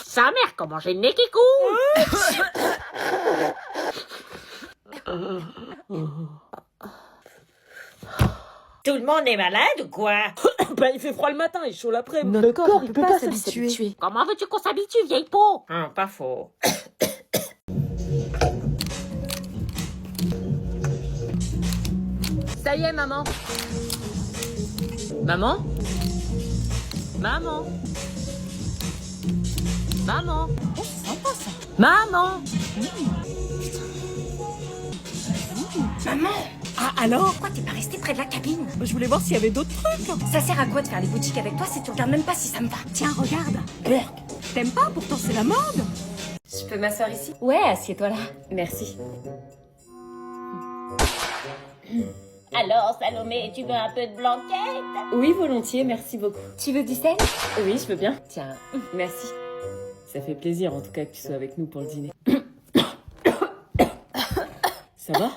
Sa mère, comment j'ai le nez qui coule. Tout le monde est malade ou quoi? Bah il fait froid le matin et chaud l'après-midi. Notre corps, il peut pas s'habituer. Comment veux-tu qu'on s'habitue, vieille peau? Pas faux. Ça y est, maman. Maman? Maman? Maman? Oh, c'est sympa ça. Maman? Maman! Ah alors? Pourquoi t'es pas restée près de la cabine? Je voulais voir s'il y avait d'autres trucs. Ça sert à quoi de faire les boutiques avec toi si tu regardes même pas si ça me va? Tiens, regarde. T'aimes pas? Pourtant c'est la mode. Je peux m'asseoir ici? Ouais, assieds-toi là. Merci. Alors, Salomé, tu veux un peu de blanquette? Oui, volontiers, merci beaucoup. Tu veux du sel? Oui, je veux bien. Tiens, merci. Ça fait plaisir en tout cas que tu sois avec nous pour le dîner. Ça va?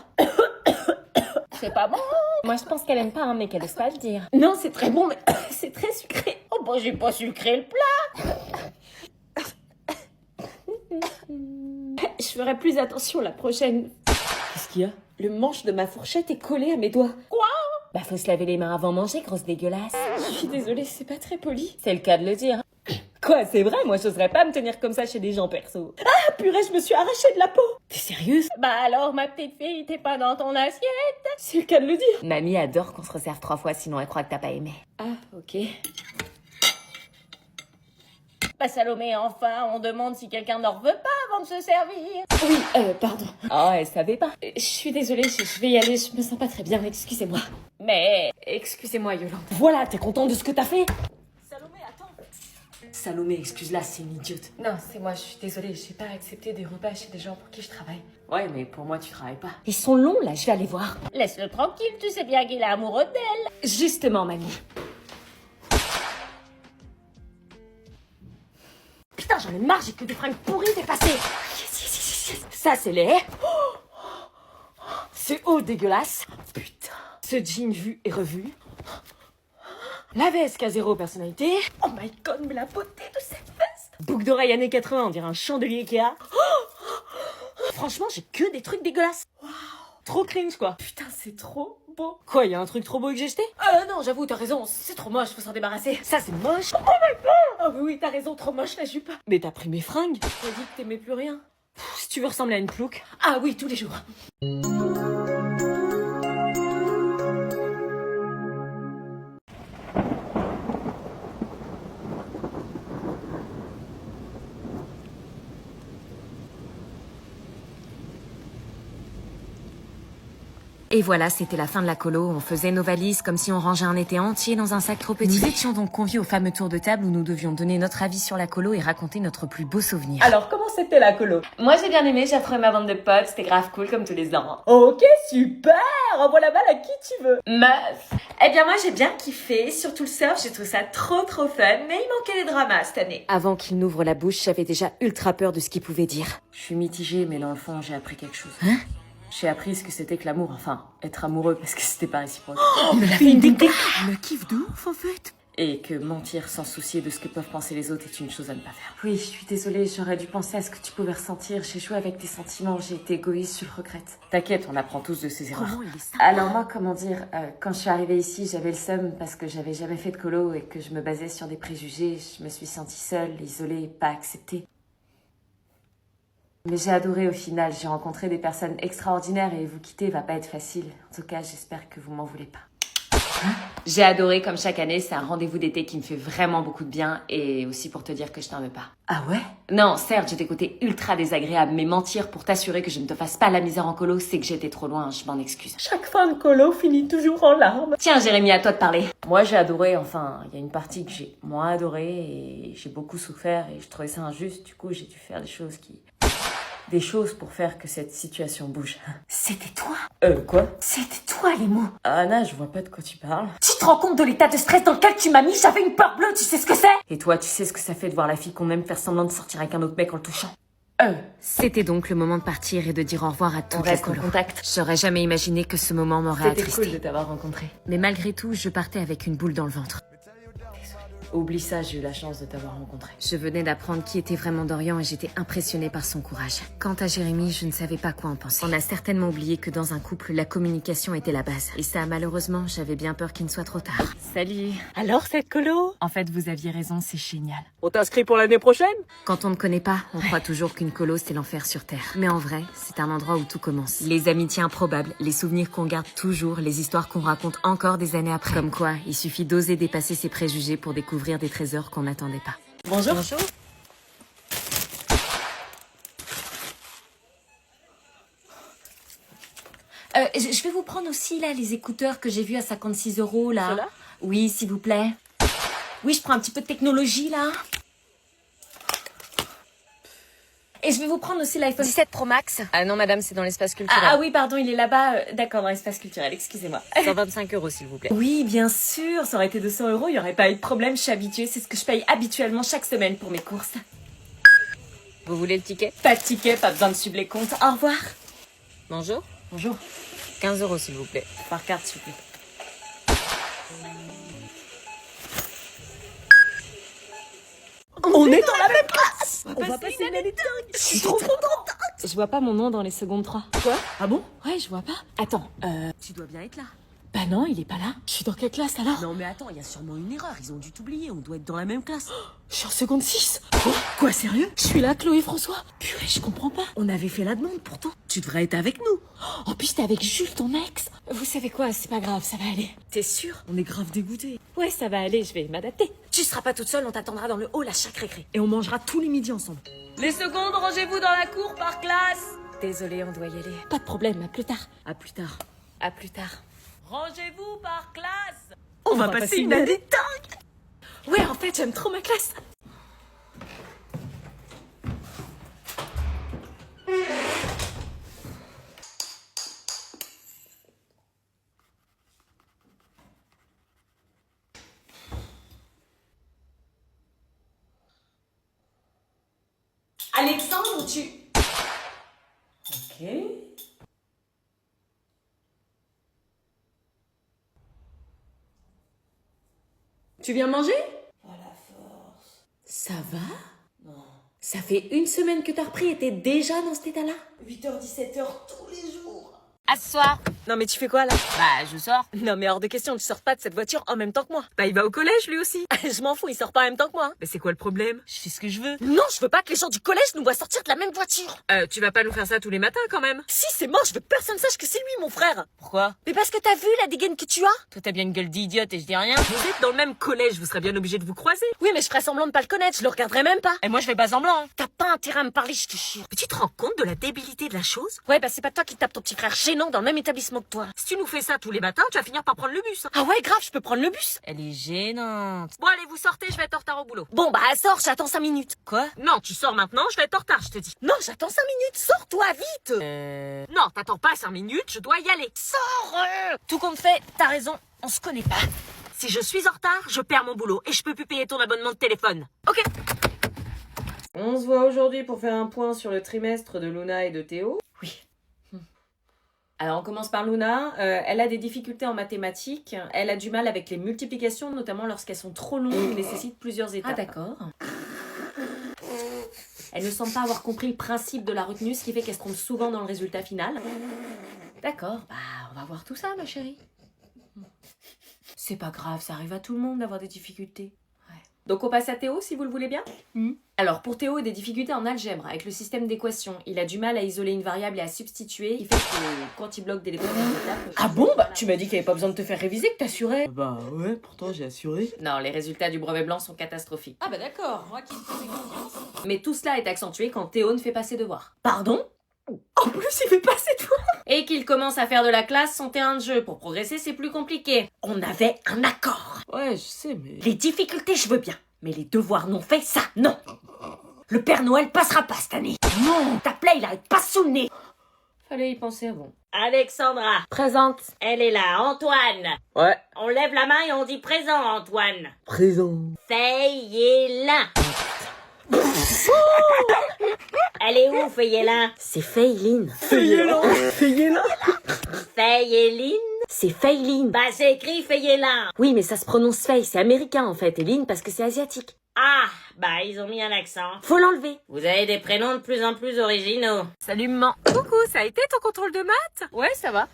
C'est pas bon. Moi, je pense qu'elle aime pas, hein, mais qu'elle ose pas le dire. Non, c'est très bon, mais c'est très sucré. Oh, bah, j'ai pas sucré le plat. Je ferai plus attention la prochaine. Qu'est-ce qu'il y a? Le manche de ma fourchette est collé à mes doigts. Quoi? Bah, faut se laver les mains avant manger, grosse dégueulasse. Je suis désolée, c'est pas très poli. C'est le cas de le dire. Quoi, c'est vrai? Moi, j'oserais pas me tenir comme ça chez des gens perso. Ah, purée, je me suis arraché de la peau. T'es sérieuse? Bah alors, ma petite fille, t'es pas dans ton assiette? C'est le cas de le dire. Mamie adore qu'on se resserve 3 fois, sinon elle croit que t'as pas aimé. Ah, ok. Bah Salomé, enfin, on demande si quelqu'un n'en veut pas avant de se servir. Oui, pardon. Oh, elle savait pas. Je suis désolée, je vais y aller, je me sens pas très bien, excusez-moi. Mais... Excusez-moi, Yolande. Voilà, t'es contente de ce que t'as fait? Salomé, attends. Salomé, excuse-la, c'est une idiote. Non, c'est moi, je suis désolée, j'ai pas accepté des repas chez des gens pour qui je travaille. Ouais, mais pour moi, tu travailles pas. Ils sont longs, là, je vais aller voir. laisse-le tranquille, tu sais bien qu'il est amoureux d'elle. Justement, mamie. Putain, j'en ai marre, j'ai que des fringues pourries dépassées. Yes. Ça, c'est laid. C'est haut dégueulasse. Putain. Ce jean vu et revu. La veste qui a 0 personnalité. Oh my god, mais la beauté de cette veste. Boucle d'oreille années 80, on dirait un chandelier Ikea. Franchement, j'ai que des trucs dégueulasses. Waouh. Trop cringe, quoi. Putain, c'est trop beau. Quoi, y a un truc trop beau que j'ai jeté? Non, j'avoue, t'as raison, c'est trop moche, faut s'en débarrasser. Ça, c'est moche. Oh my god. Oh oui, t'as raison, trop moche la jupe. Mais t'as pris mes fringues. T'as dit que t'aimais plus rien. Si tu veux ressembler à une plouque. Ah oui, tous les jours. Et voilà, c'était la fin de la colo. On faisait nos valises comme si on rangeait un été entier dans un sac trop petit. Nous étions donc conviés au fameux tour de table où nous devions donner notre avis sur la colo et raconter notre plus beau souvenir. Alors, comment c'était la colo? Moi, j'ai bien aimé, j'ai retrouvé ma bande de potes, c'était grave cool comme tous les ans. Ok, super! Envoie la balle à qui tu veux. Meuf! Eh bien, moi, j'ai bien kiffé, surtout le surf, j'ai trouvé ça trop fun, mais il manquait les dramas cette année. Avant qu'il n'ouvre la bouche, j'avais déjà ultra peur de ce qu'il pouvait dire. Je suis mitigée, mais dans le fond, j'ai appris quelque chose. Hein? J'ai appris ce que c'était que l'amour, enfin, être amoureux parce que c'était pas réciproque. Oh, il a fait une déclaration. Le kiff de ouf en fait. Et que mentir sans soucier de ce que peuvent penser les autres est une chose à ne pas faire. Oui, je suis désolée, j'aurais dû penser à ce que tu pouvais ressentir. J'ai joué avec tes sentiments, j'ai été égoïste, je le regrette. T'inquiète, on apprend tous de ses erreurs. Comment il est ça? Alors moi, comment dire, quand je suis arrivée ici, j'avais le seum parce que j'avais jamais fait de colo et que je me basais sur des préjugés. Je me suis sentie seule, isolée, pas acceptée. Mais j'ai adoré au final, j'ai rencontré des personnes extraordinaires et vous quitter va pas être facile. En tout cas, j'espère que vous m'en voulez pas. J'ai adoré, comme chaque année, c'est un rendez-vous d'été qui me fait vraiment beaucoup de bien et aussi pour te dire que je t'en veux pas. Ah ouais? Non, certes, j'ai des côtés ultra désagréables, mais mentir pour t'assurer que je ne te fasse pas la misère en colo, c'est que j'étais trop loin, je m'en excuse. Chaque fin de colo finit toujours en larmes. Tiens, Jérémy, à toi de parler. Moi, j'ai adoré, enfin, il y a une partie que j'ai moins adorée et j'ai beaucoup souffert et je trouvais ça injuste, du coup, j'ai dû faire des choses pour faire que cette situation bouge. C'était toi? Quoi? C'était toi, les mots. Anna, je vois pas de quoi tu parles. Tu te rends compte de l'état de stress dans lequel tu m'as mis? J'avais une peur bleue, tu sais ce que c'est? Et toi, tu sais ce que ça fait de voir la fille qu'on aime faire semblant de sortir avec un autre mec en le touchant? C'était donc le moment de partir et de dire au revoir à toute la reste en colo. contact. J'aurais jamais imaginé que ce moment m'aurait C'était attristée. cool de t'avoir rencontré. Mais malgré tout, je partais avec une boule dans le ventre. Oublie ça, j'ai eu la chance de t'avoir rencontré. Je venais d'apprendre qui était vraiment Dorian et j'étais impressionnée par son courage. Quant à Jérémy, je ne savais pas quoi en penser. On a certainement oublié que dans un couple, la communication était la base. Et ça, malheureusement, j'avais bien peur qu'il ne soit trop tard. Salut. Alors, cette colo? En fait, vous aviez raison, c'est génial. On t'inscrit pour l'année prochaine? Quand on ne connaît pas, on croit toujours qu'une colo, c'est l'enfer sur Terre. Mais en vrai, c'est un endroit où tout commence. Les amitiés improbables, les souvenirs qu'on garde toujours, les histoires qu'on raconte encore des années après. Comme quoi, il suffit d'oser dépasser ses préjugés pour découvrir des trésors qu'on n'attendait pas. Bonjour. Je vais vous prendre aussi, là, les écouteurs que j'ai vus à 56 €, là. Ceux-là? Oui, s'il vous plaît. Oui, je prends un petit peu de technologie, là. Et je vais vous prendre aussi l'iPhone 17 Pro Max. Ah non, madame, c'est dans l'espace culturel. Ah oui, pardon, il est là-bas. D'accord, dans l'espace culturel, excusez-moi. 125 €, s'il vous plaît. Oui, bien sûr, ça aurait été 200 €, il n'y aurait pas eu de problème, je suis habituée, c'est ce que je paye habituellement chaque semaine pour mes courses. Vous voulez le ticket? Pas de ticket, pas besoin de suivre les comptes. Au revoir. Bonjour. Bonjour. 15 €, s'il vous plaît. Par carte, s'il vous plaît. On est dans la même classe! On va passer une année dingue! Je suis trop contente. Je vois pas mon nom dans les secondes 3. Quoi? Ah bon? Ouais, je vois pas. Attends, Tu dois bien être là. bah non, il est pas là. Je suis dans quelle classe alors? Non mais attends, il y a sûrement une erreur, ils ont dû t'oublier, on doit être dans la même classe. Je suis en seconde 6. Quoi, sérieux? Je suis là, Chloé François. Purée, je comprends pas. On avait fait la demande pourtant. Tu devrais être avec nous. En plus, t'es avec Jules, ton ex. Vous savez quoi, c'est pas grave, ça va aller. T'es sûr? On est grave dégoûtés. Ouais, ça va aller, je vais m'adapter. Tu seras pas toute seule, on t'attendra dans le hall à chaque récré. Et on mangera tous les midis ensemble. Les secondes, rangez-vous dans la cour par classe. Désolée, on doit y aller. Pas de problème, à plus tard. À plus tard. À plus tard. Rangez-vous par classe. On va passer une année dingue! Ouais, en fait, j'aime trop ma classe. Alexandre, tu... Ok. Tu viens manger? Oh la force. Ça va? Non. Ça fait une semaine que t'as repris et t'es déjà dans cet état-là? 8h, 17h tous les jours. À ce soir. Non mais tu fais quoi là? Bah, je sors. Non mais hors de question, tu sors pas de cette voiture en même temps que moi. Bah il va au collège lui aussi. Je m'en fous, il sort pas en même temps que moi. Mais c'est quoi le problème? Je fais ce que je veux. Non, je veux pas que les gens du collège nous voient sortir de la même voiture. Tu vas pas nous faire ça tous les matins quand même? Si, c'est mort, je veux que personne sache que c'est lui mon frère. Pourquoi? Mais parce que t'as vu la dégaine que tu as? Toi, t'as bien une gueule d'idiote et je dis rien. Vous êtes dans le même collège, vous serez bien obligés de vous croiser. Oui, mais je ferais semblant de pas le connaître, je le regarderai même pas. Et moi, je fais pas semblant. Hein. T'as pas intérêt à me parler, je te jure. Mais tu te rends compte de la débilité de la chose? Ouais, bah c'est pas toi qui tapes ton petit frère gênant dans le même établissement que toi. Si tu nous fais ça tous les matins, tu vas finir par prendre le bus. Ah ouais, grave, je peux prendre le bus. Elle est gênante. Bon, allez, vous sortez, je vais être en retard au boulot. Bon, bah sors, j'attends 5 minutes. Quoi? Non, tu sors maintenant, je vais être en retard, je te dis. Non, j'attends 5 minutes, sors-toi, vite. Non, t'attends pas 5 minutes, je dois y aller. Sors. Tout compte fait, t'as raison, on se connaît pas. Si je suis en retard, je perds mon boulot et je peux plus payer ton abonnement de téléphone. Ok. On se voit aujourd'hui pour faire un point sur le trimestre de Luna et de Théo. Oui. Alors on commence par Luna, elle a des difficultés en mathématiques, elle a du mal avec les multiplications, notamment lorsqu'elles sont trop longues ou nécessitent plusieurs étapes. Ah d'accord. Elle ne semble pas avoir compris le principe de la retenue, ce qui fait qu'elle se trompe souvent dans le résultat final. D'accord, bah on va voir tout ça ma chérie. C'est pas grave, ça arrive à tout le monde d'avoir des difficultés. Donc on passe à Théo si vous le voulez bien. Alors pour Théo, des difficultés en algèbre avec le système d'équations. Il a du mal à isoler une variable et à substituer. Il fait que quand il bloque des premières étapes... Ah bon? Bah tu m'as dit qu'il n'y avait pas besoin de te faire réviser, que t'assurais. Bah ouais, pourtant j'ai assuré. Non, les résultats du brevet blanc sont catastrophiques. Ah bah d'accord, moi qui me faisais confiance. Mais tout cela est accentué quand Théo ne fait pas ses devoirs. Pardon? En plus, il fait pas ses devoirs. Et qu'il commence à faire de la classe son terrain de jeu. Pour progresser, c'est plus compliqué. On avait un accord. Ouais, je sais, mais... Les difficultés, je veux bien. Mais les devoirs non faits, ça, non. Le Père Noël passera pas cette année. Non, ta plaie, il arrête pas sous le nez. Fallait y penser avant. Alexandra, Présente. elle est là. Antoine, Ouais, on lève la main et on dit présent, Antoine. présent. Ça y est là. Elle est où, Feyelin? C'est Feiline. Feyelin. Feyelin? C'est Feiline. Bah, c'est écrit Feyelin. Oui, mais ça se prononce Fei, c'est américain en fait, et Line parce que c'est asiatique. Ah, bah, ils ont mis un accent. Faut l'enlever. Vous avez des prénoms de plus en plus originaux. Salut maman. Coucou, ça a été ton contrôle de maths? Ouais, ça va.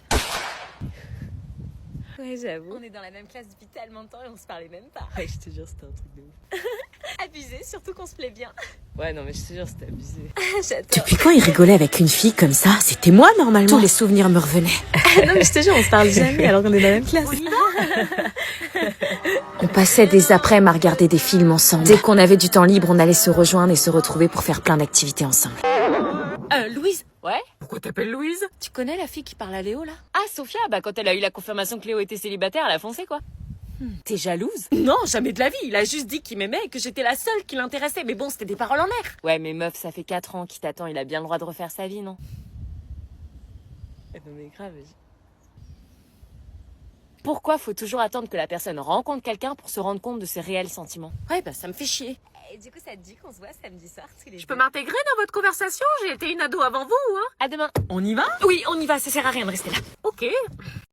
Ouais, j'avoue. On est dans la même classe depuis tellement de temps et on se parlait même pas. Ouais, je te jure, c'était un truc de ouf. Abusé, surtout qu'on se plaît bien. Ouais, non, mais je te jure, c'était abusé. J'adore. Depuis quand il rigolait avec une fille comme ça? C'était moi normalement. Tous les souvenirs me revenaient. Non mais je te jure, on se parle jamais alors qu'on est dans la même classe. On passait des après-midi à regarder des films ensemble. Dès qu'on avait du temps libre, on allait se rejoindre et se retrouver pour faire plein d'activités ensemble. Louise, Ouais? Pourquoi t'appelles Louise? tu connais la fille qui parle à Léo là? Ah, Sophia, bah quand elle a eu la confirmation que Léo était célibataire, elle a foncé quoi. T'es jalouse? Non, jamais de la vie. Il a juste dit qu'il m'aimait et que j'étais la seule qui l'intéressait. Mais bon, c'était des paroles en l'air. Ouais, mais meuf, ça fait 4 ans qu'il t'attend, il a bien le droit de refaire sa vie, non? Non, mais grave. Pourquoi faut toujours attendre que la personne rencontre quelqu'un pour se rendre compte de ses réels sentiments? Ouais, bah ça me fait chier. Et du coup, ça te dit qu'on se voit samedi soir tous les Je peux m'intégrer dans votre conversation? J'ai été une ado avant vous, hein? À demain. On y va? Oui, on y va, ça sert à rien de rester là. Ok.